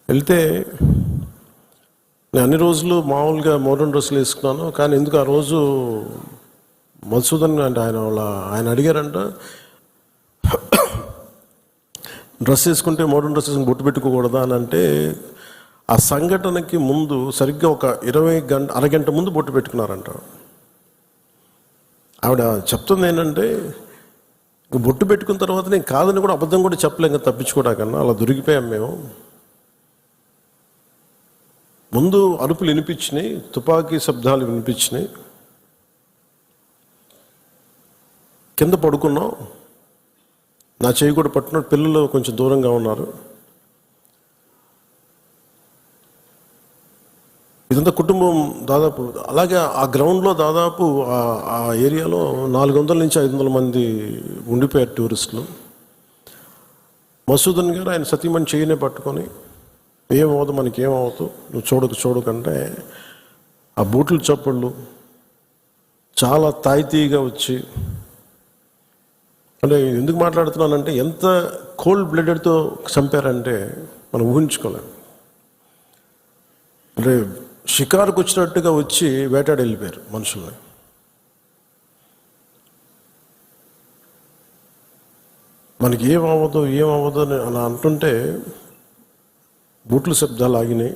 వెళ్తే నేను అన్ని రోజులు మామూలుగా మోడర్న్ డ్రెస్సులు వేసుకున్నాను. కానీ ఎందుకు ఆ రోజు మధుసూదన్ అంటే ఆయన అడిగారంట, డ్రెస్ వేసుకుంటే మోడర్న్ డ్రెస్ వేసుకుని బొట్టు పెట్టుకోకూడదా అని. అంటే ఆ సంఘటనకి ముందు సరిగ్గా ఒక అరగంట ముందు బొట్టు పెట్టుకున్నారంట. ఆవిడ చెప్తుంది ఏంటంటే, బొట్టు పెట్టుకున్న తర్వాత నేను కాదని కూడా అబద్ధం కూడా చెప్పలేం కదా, తప్పించుకోవడాకన్నా. అలా దొరికిపోయాం మేము. ముందు అరుపులు వినిపించినాయి, తుపాకీ శబ్దాలు వినిపించినాయి, కింద పడుకున్నాం. నా చేయి కూడా పట్టుకున్నాడు. పిల్లలు కొంచెం దూరంగా ఉన్నారు. ఇదంతా కుటుంబం దాదాపు అలాగే ఆ గ్రౌండ్లో దాదాపు ఆ ఏరియాలో 400 నుంచి 500 మంది ఉండిపోయారు టూరిస్టులు. మధుసూదన్ గారు ఆయన సతీమణి చేయనే పట్టుకొని, ఏమవుతుంది మనకేమవుతుంది, నువ్వు చూడకంటే ఆ బూట్లు చప్పుళ్ళు చాలా తాయితీగా వచ్చి, అంటే ఎందుకు మాట్లాడుతున్నానంటే ఎంత కోల్డ్ బ్లడెడ్తో చంపారంటే మనం ఊహించుకోలేము. అంటే షికారుకు వచ్చినట్టుగా వచ్చి వేటాడి వెళ్ళిపోయారు మనుషుల్ని. మనకి ఏమవ్వదు అని అలా అంటుంటే బూట్ల శబ్దాలు ఆగినాయి.